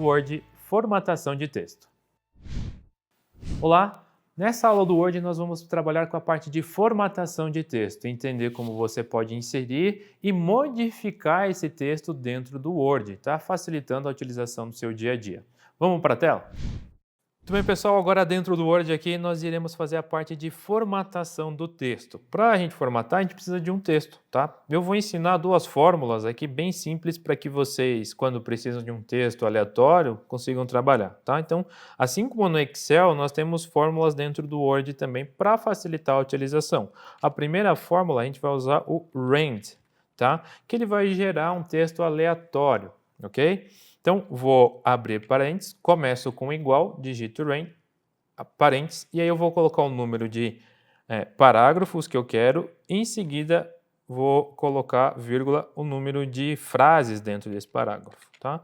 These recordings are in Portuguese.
Word, formatação de texto. Olá! Nessa aula do Word nós vamos trabalhar com a parte de formatação de texto, entender como você pode inserir e modificar esse texto dentro do Word, tá? Facilitando a utilização do seu dia a dia. Vamos para a tela? Muito bem, pessoal, agora dentro do Word aqui nós iremos fazer a parte de formatação do texto. Para a gente formatar, a gente precisa de um texto, tá? Eu vou ensinar duas fórmulas aqui bem simples para que vocês, quando precisam de um texto aleatório, consigam trabalhar, tá? Então, assim como no Excel, nós temos fórmulas dentro do Word também para facilitar a utilização. A primeira fórmula a gente vai usar o rand, tá? Que ele vai gerar um texto aleatório, ok? Então, vou abrir parênteses, começo com igual, digito rand, parênteses, e aí eu vou colocar o número de parágrafos que eu quero, e em seguida vou colocar, vírgula, o número de frases dentro desse parágrafo, tá?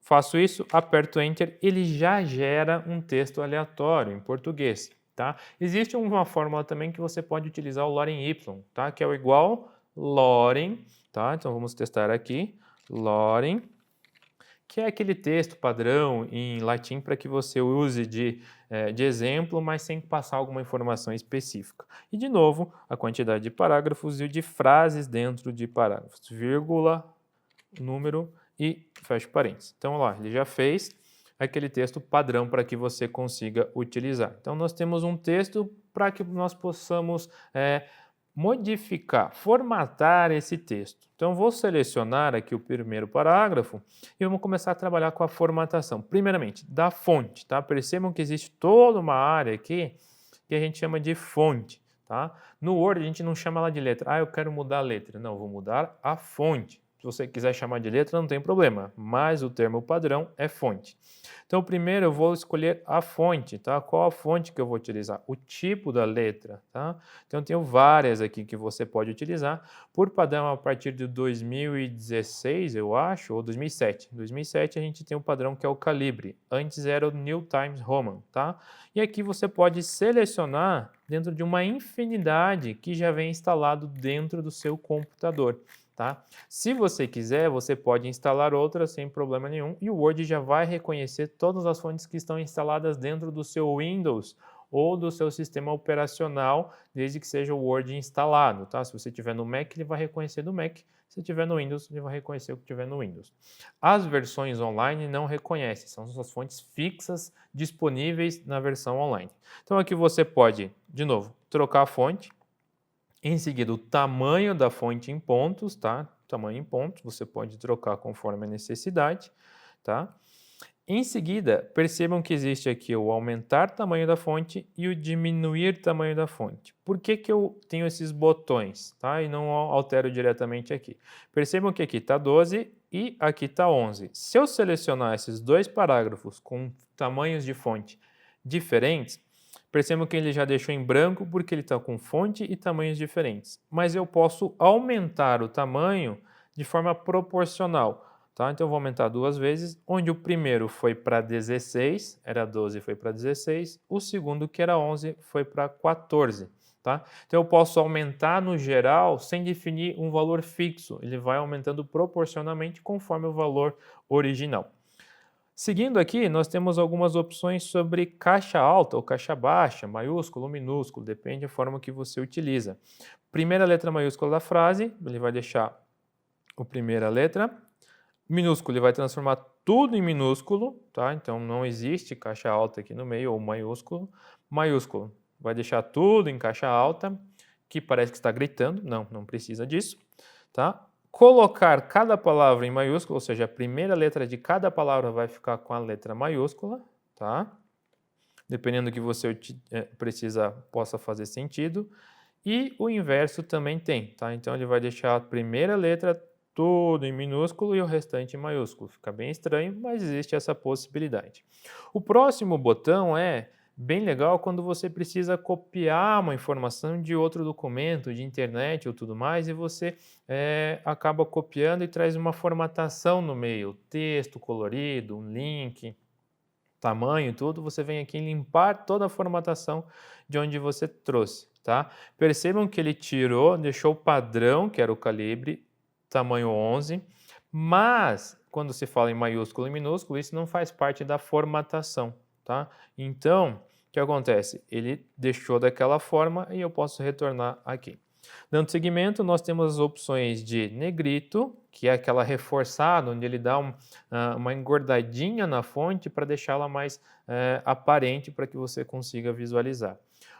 Faço isso, aperto Enter, ele já gera um texto aleatório em português, tá? Existe uma fórmula também que você pode utilizar o lorem y, tá? Que é o igual lorem, tá? Então, vamos testar aqui, lorem, que é aquele texto padrão em latim para que você use de exemplo, mas sem passar alguma informação específica. E, de novo, a quantidade de parágrafos e de frases dentro de parágrafos, vírgula, número e fecha parênteses. Então, lá, ele já fez aquele texto padrão para que você consiga utilizar. Então, nós temos um texto para que nós possamos modificar, formatar esse texto. Então, vou selecionar aqui o primeiro parágrafo e vamos começar a trabalhar com a formatação. Primeiramente, da fonte, tá? Percebam que existe toda uma área aqui que a gente chama de fonte, tá? No Word, a gente não chama ela de letra. Ah, eu quero mudar a letra. Não, vou mudar a fonte. Se você quiser chamar de letra, não tem problema, mas o termo padrão é fonte. Então, primeiro eu vou escolher a fonte, tá? Qual a fonte que eu vou utilizar? O tipo da letra, tá? Então, eu tenho várias aqui que você pode utilizar. Por padrão, a partir de 2016, eu acho, ou 2007. Em 2007, a gente tem um padrão que é o Calibre. Antes era o New Times Roman, tá? E aqui você pode selecionar dentro de uma infinidade que já vem instalado dentro do seu computador. Tá? Se você quiser, você pode instalar outras sem problema nenhum e o Word já vai reconhecer todas as fontes que estão instaladas dentro do seu Windows ou do seu sistema operacional, desde que seja o Word instalado. Tá? Se você tiver no Mac, ele vai reconhecer do Mac. Se tiver no Windows, ele vai reconhecer o que tiver no Windows. As versões online não reconhecem, são as fontes fixas disponíveis na versão online. Então aqui você pode, de novo, trocar a fonte. Em seguida, o tamanho da fonte em pontos, tá? Tamanho em pontos, você pode trocar conforme a necessidade, tá? Em seguida, percebam que existe aqui o aumentar tamanho da fonte e o diminuir tamanho da fonte. Por que que eu tenho esses botões, tá? E não altero diretamente aqui. Percebam que aqui está 12 e aqui está 11. Se eu selecionar esses dois parágrafos com tamanhos de fonte diferentes, percebam que ele já deixou em branco porque ele está com fonte e tamanhos diferentes. Mas eu posso aumentar o tamanho de forma proporcional. Tá? Então eu vou aumentar duas vezes, onde o primeiro foi para 16, era 12 foi para 16, o segundo que era 11 foi para 14. Tá? Então eu posso aumentar no geral sem definir um valor fixo, ele vai aumentando proporcionalmente conforme o valor original. Seguindo aqui, nós temos algumas opções sobre caixa alta ou caixa baixa, maiúsculo ou minúsculo, depende da forma que você utiliza. Primeira letra maiúscula da frase, ele vai deixar a primeira letra. Minúsculo, ele vai transformar tudo em minúsculo, tá? Então não existe caixa alta aqui no meio ou maiúsculo. Maiúsculo, vai deixar tudo em caixa alta, que parece que está gritando, não precisa disso, tá? Colocar cada palavra em maiúsculo, ou seja, a primeira letra de cada palavra vai ficar com a letra maiúscula, tá? Dependendo do que você precisa, possa fazer sentido. E o inverso também tem, tá? Então ele vai deixar a primeira letra tudo em minúsculo e o restante em maiúsculo. Fica bem estranho, mas existe essa possibilidade. O próximo botão é bem legal quando você precisa copiar uma informação de outro documento, de internet ou tudo mais, e você acaba copiando e traz uma formatação no meio, texto colorido, um link, tamanho, tudo, você vem aqui limpar toda a formatação de onde você trouxe, tá? Percebam que ele tirou, deixou o padrão, que era o calibre, tamanho 11, Mas, quando se fala em maiúsculo e minúsculo, isso não faz parte da formatação, tá? Então, o que acontece? Ele deixou daquela forma e eu posso retornar aqui. Dando seguimento, nós temos as opções de negrito, que é aquela reforçada, onde ele dá uma engordadinha na fonte para deixá-la mais aparente para que você consiga visualizar.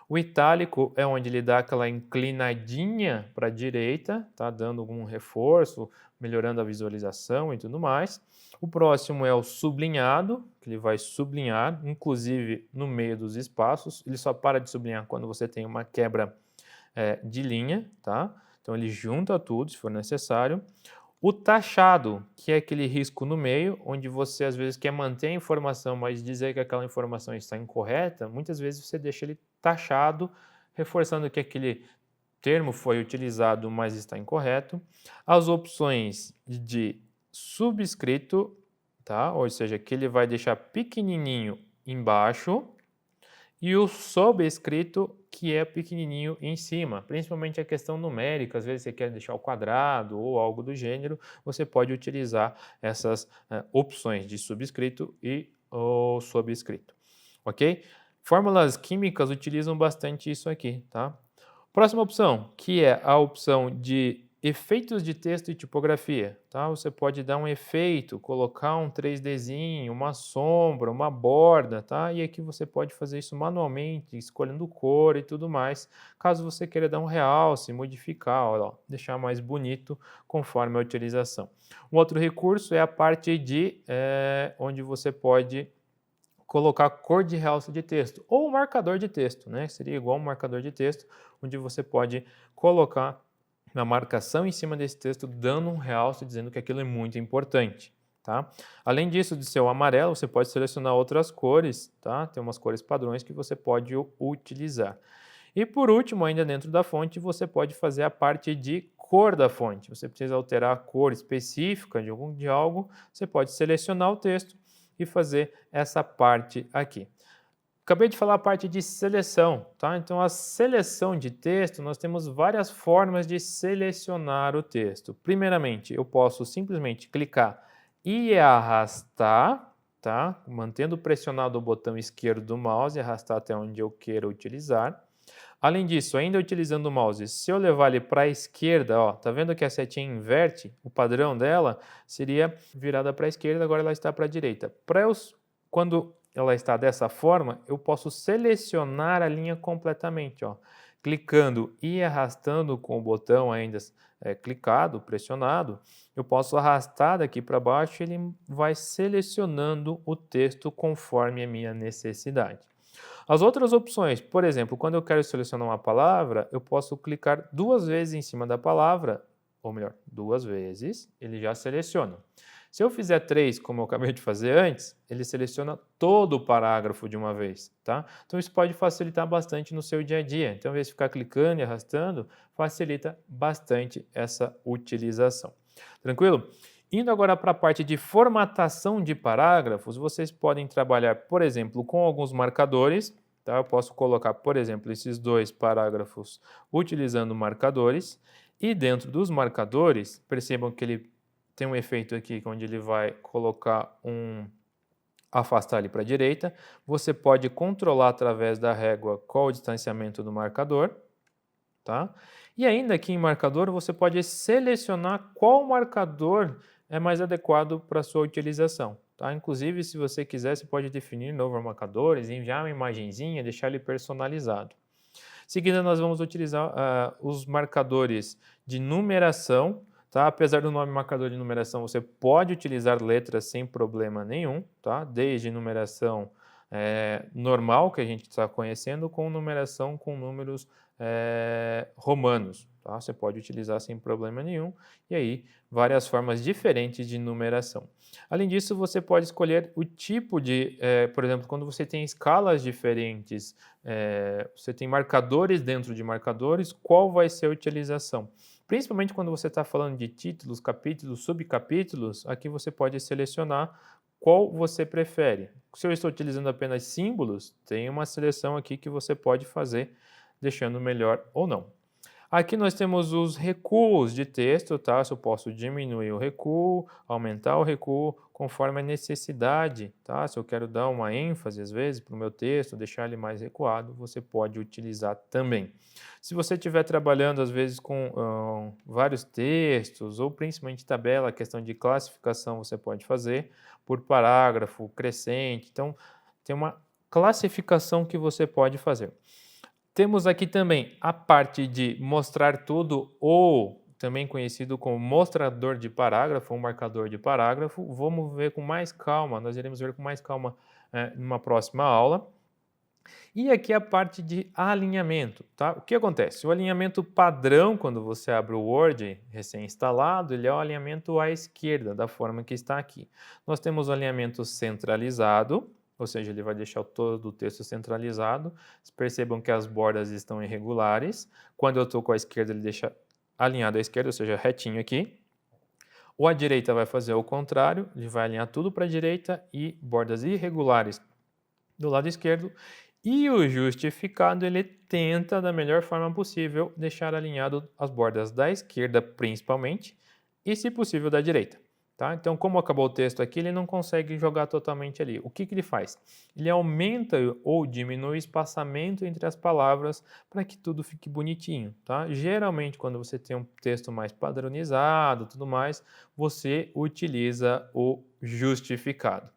O itálico é onde ele dá aquela inclinadinha para a direita, tá dando algum reforço, melhorando a visualização e tudo mais. O próximo é o sublinhado, que ele vai sublinhar, inclusive no meio dos espaços. Ele só para de sublinhar quando você tem uma quebra de linha, tá? Então ele junta tudo, se for necessário. O taxado, que é aquele risco no meio, onde você às vezes quer manter a informação, mas dizer que aquela informação está incorreta, muitas vezes você deixa ele taxado, reforçando que aquele termo foi utilizado, mas está incorreto. As opções de subscrito, tá? Ou seja, que ele vai deixar pequenininho embaixo, e o sobrescrito, que é pequenininho em cima, principalmente a questão numérica, às vezes você quer deixar o quadrado ou algo do gênero, você pode utilizar essas opções de subscrito e o sobrescrito, ok? Fórmulas químicas utilizam bastante isso aqui, tá? Próxima opção, que é a opção de efeitos de texto e tipografia, tá? Você pode dar um efeito, colocar um 3Dzinho, uma sombra, uma borda, tá? E aqui você pode fazer isso manualmente, escolhendo cor e tudo mais, caso você queira dar um realce, modificar, ó, deixar mais bonito conforme a utilização. Um outro recurso é a parte de onde você pode colocar cor de realce de texto ou marcador de texto, né? Seria igual um marcador de texto, onde você pode colocar na marcação em cima desse texto, dando um realce, dizendo que aquilo é muito importante, tá? Além disso, de ser o amarelo, você pode selecionar outras cores, tá? Tem umas cores padrões que você pode utilizar. E por último, ainda dentro da fonte, você pode fazer a parte de cor da fonte. Você precisa alterar a cor específica de algo, você pode selecionar o texto e fazer essa parte aqui. Acabei de falar a parte de seleção, tá? Então, a seleção de texto, nós temos várias formas de selecionar o texto. Primeiramente, eu posso simplesmente clicar e arrastar, tá? Mantendo pressionado o botão esquerdo do mouse e arrastar até onde eu queira utilizar. Além disso, ainda utilizando o mouse, se eu levar ele para a esquerda, ó, tá vendo que a setinha inverte? O padrão dela seria virada para a esquerda, agora ela está para a direita. Quando ela está dessa forma, eu posso selecionar a linha completamente, ó, clicando e arrastando com o botão ainda clicado, pressionado, eu posso arrastar daqui para baixo e ele vai selecionando o texto conforme a minha necessidade. As outras opções, por exemplo, quando eu quero selecionar uma palavra, eu posso clicar 2 vezes em cima da palavra, ou melhor, 2 vezes, ele já seleciona. Se eu fizer 3, como eu acabei de fazer antes, ele seleciona todo o parágrafo de uma vez, tá? Então isso pode facilitar bastante no seu dia a dia. Então, ao invés de ficar clicando e arrastando, facilita bastante essa utilização. Tranquilo? Indo agora para a parte de formatação de parágrafos, vocês podem trabalhar, por exemplo, com alguns marcadores, tá? Eu posso colocar, por exemplo, esses 2 parágrafos utilizando marcadores, e dentro dos marcadores, percebam que ele tem um efeito aqui onde ele vai colocar afastar ele para a direita. Você pode controlar através da régua qual o distanciamento do marcador, tá? E ainda aqui em marcador você pode selecionar qual marcador é mais adequado para a sua utilização, tá? Inclusive, se você quiser, você pode definir novos marcadores, enviar uma imagenzinha, deixar ele personalizado. Seguindo, nós vamos utilizar os marcadores de numeração, tá? Apesar do nome marcador de numeração, você pode utilizar letras sem problema nenhum, tá? Desde numeração normal, que a gente está conhecendo, com numeração com números romanos, tá? Você pode utilizar sem problema nenhum, e aí várias formas diferentes de numeração. Além disso, você pode escolher o tipo de, por exemplo, quando você tem escalas diferentes, você tem marcadores dentro de marcadores, qual vai ser a utilização? Principalmente quando você está falando de títulos, capítulos, subcapítulos, aqui você pode selecionar qual você prefere. Se eu estou utilizando apenas símbolos, tem uma seleção aqui que você pode fazer, deixando melhor ou não. Aqui nós temos os recuos de texto, tá? Se eu posso diminuir o recuo, aumentar o recuo, conforme a necessidade, tá? Se eu quero dar uma ênfase, às vezes, para o meu texto, deixar ele mais recuado, você pode utilizar também. Se você estiver trabalhando, às vezes, com vários textos, ou principalmente tabela, a questão de classificação você pode fazer por parágrafo, crescente. Então, tem uma classificação que você pode fazer. Temos aqui também a parte de mostrar tudo, ou também conhecido como mostrador de parágrafo, ou marcador de parágrafo. Vamos ver com mais calma, nós iremos ver com mais calma numa próxima aula. E aqui a parte de alinhamento, tá? O que acontece? O alinhamento padrão, quando você abre o Word recém-instalado, ele é o alinhamento à esquerda, da forma que está aqui. Nós temos o alinhamento centralizado, ou seja, ele vai deixar todo o texto centralizado. Percebam que as bordas estão irregulares. Quando eu estou com a esquerda, ele deixa alinhado à esquerda, ou seja, retinho aqui. O à direita vai fazer o contrário, ele vai alinhar tudo para a direita e bordas irregulares do lado esquerdo. E o justificado, ele tenta, da melhor forma possível, deixar alinhado as bordas da esquerda, principalmente, e, se possível, da direita. Tá? Então, como acabou o texto aqui, ele não consegue jogar totalmente ali. O que ele faz? Ele aumenta ou diminui o espaçamento entre as palavras para que tudo fique bonitinho. Tá? Geralmente, quando você tem um texto mais padronizado, tudo mais, você utiliza o justificado.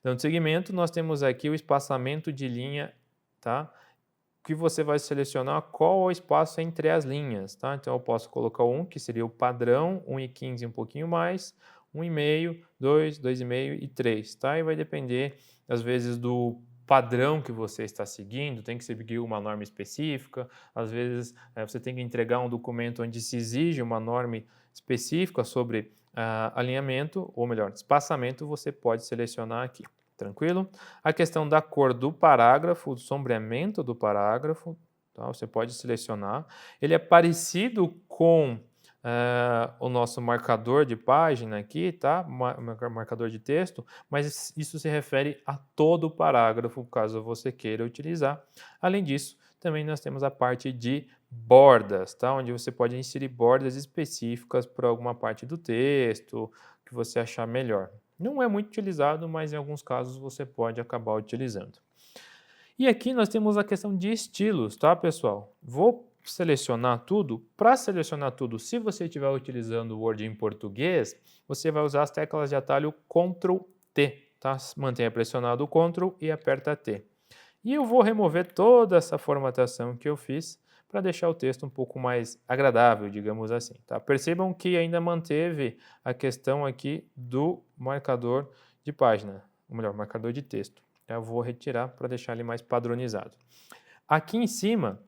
Dando seguimento, nós temos aqui o espaçamento de linha, tá? Que você vai selecionar qual é o espaço entre as linhas, tá? Então, eu posso colocar 1, que seria o padrão, 1,15 um pouquinho mais, 1,5, 2, 2,5 e 3, tá? E vai depender, às vezes, do padrão que você está seguindo, tem que seguir uma norma específica, às vezes você tem que entregar um documento onde se exige uma norma específica sobre alinhamento, ou melhor, espaçamento, você pode selecionar aqui. Tranquilo? A questão da cor do parágrafo, do sombreamento do parágrafo, tá? Você pode selecionar. Ele é parecido com o nosso marcador de página aqui, tá? Marcador de texto, mas isso se refere a todo o parágrafo, caso você queira utilizar. Além disso, também nós temos a parte de bordas, tá? Onde você pode inserir bordas específicas para alguma parte do texto que você achar melhor. Não é muito utilizado, mas em alguns casos você pode acabar utilizando. E aqui nós temos a questão de estilos, tá, pessoal? Vou selecionar tudo. Para selecionar tudo, se você estiver utilizando o Word em português, você vai usar as teclas de atalho Ctrl T, tá? Mantenha pressionado o Ctrl e aperta T. E eu vou remover toda essa formatação que eu fiz para deixar o texto um pouco mais agradável, digamos assim. Tá? Percebam que ainda manteve a questão aqui do marcador de página, ou melhor, marcador de texto. Eu vou retirar para deixar ele mais padronizado. Aqui em cima,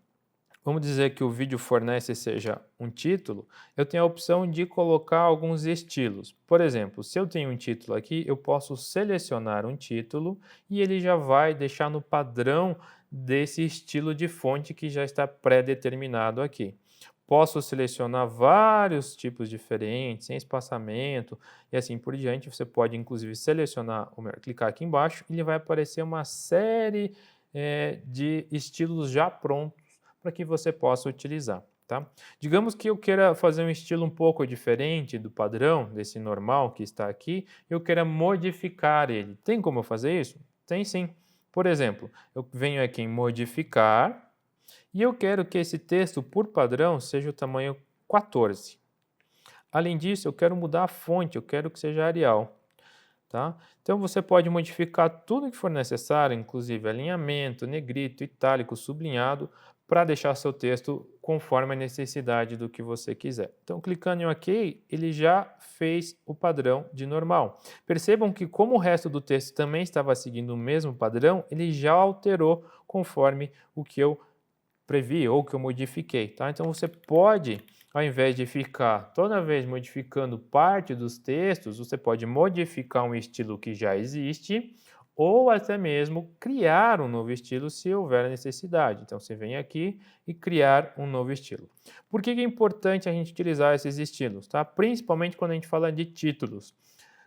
vamos dizer que o vídeo fornece seja um título, eu tenho a opção de colocar alguns estilos. Por exemplo, se eu tenho um título aqui, eu posso selecionar um título e ele já vai deixar no padrão desse estilo de fonte que já está pré-determinado aqui. Posso selecionar vários tipos diferentes, sem espaçamento e assim por diante. Você pode inclusive selecionar, ou melhor, clicar aqui embaixo e ele vai aparecer uma série de estilos já prontos para que você possa utilizar. Tá? Digamos que eu queira fazer um estilo um pouco diferente do padrão, desse normal que está aqui, eu queira modificar ele. Tem como eu fazer isso? Tem sim. Por exemplo, eu venho aqui em modificar e eu quero que esse texto, por padrão, seja o tamanho 14. Além disso, eu quero mudar a fonte, eu quero que seja Arial. Tá? Então, você pode modificar tudo que for necessário, inclusive alinhamento, negrito, itálico, sublinhado, para deixar seu texto conforme a necessidade do que você quiser. Então, clicando em OK, ele já fez o padrão de normal. Percebam que, como o resto do texto também estava seguindo o mesmo padrão, ele já alterou conforme o que eu previ ou que eu modifiquei. Tá? Então, você pode, ao invés de ficar toda vez modificando parte dos textos, você pode modificar um estilo que já existe ou até mesmo criar um novo estilo se houver necessidade. Então, você vem aqui e criar um novo estilo. Por que é importante a gente utilizar esses estilos? Tá? Principalmente quando a gente fala de títulos.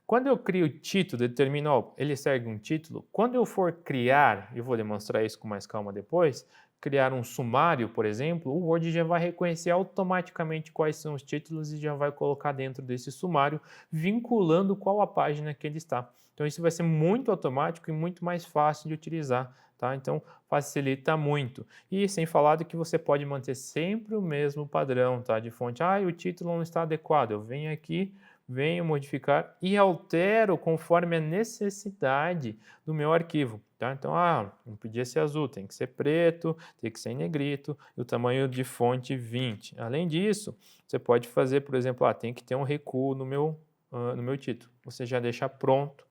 Quando eu crio o título, determino, ele segue um título. Quando eu for criar, e vou demonstrar isso com mais calma depois, criar um sumário, por exemplo, o Word já vai reconhecer automaticamente quais são os títulos e já vai colocar dentro desse sumário, vinculando qual a página que ele está. Então isso vai ser muito automático e muito mais fácil de utilizar, tá? Então facilita muito. E sem falar de que você pode manter sempre o mesmo padrão, tá? De fonte. Ah, o título não está adequado. Eu venho aqui, venho modificar e altero conforme a necessidade do meu arquivo, tá? Então, não podia ser azul, tem que ser preto, tem que ser em negrito e o tamanho de fonte 20. Além disso, você pode fazer, por exemplo, tem que ter um recuo no meu título. Você já deixa pronto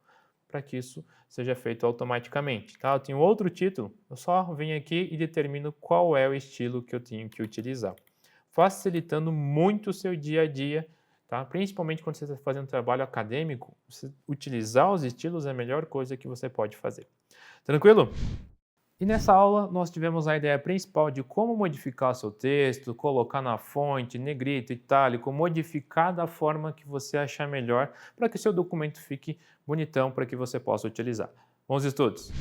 para que isso seja feito automaticamente, tá? Eu tenho outro título, eu só venho aqui e determino qual é o estilo que eu tenho que utilizar, facilitando muito o seu dia a dia, tá? Principalmente quando você está fazendo trabalho acadêmico, você utilizar os estilos é a melhor coisa que você pode fazer. Tranquilo? E nessa aula nós tivemos a ideia principal de como modificar o seu texto, colocar na fonte, negrito, itálico, modificar da forma que você achar melhor para que o seu documento fique bonitão para que você possa utilizar. Bons estudos!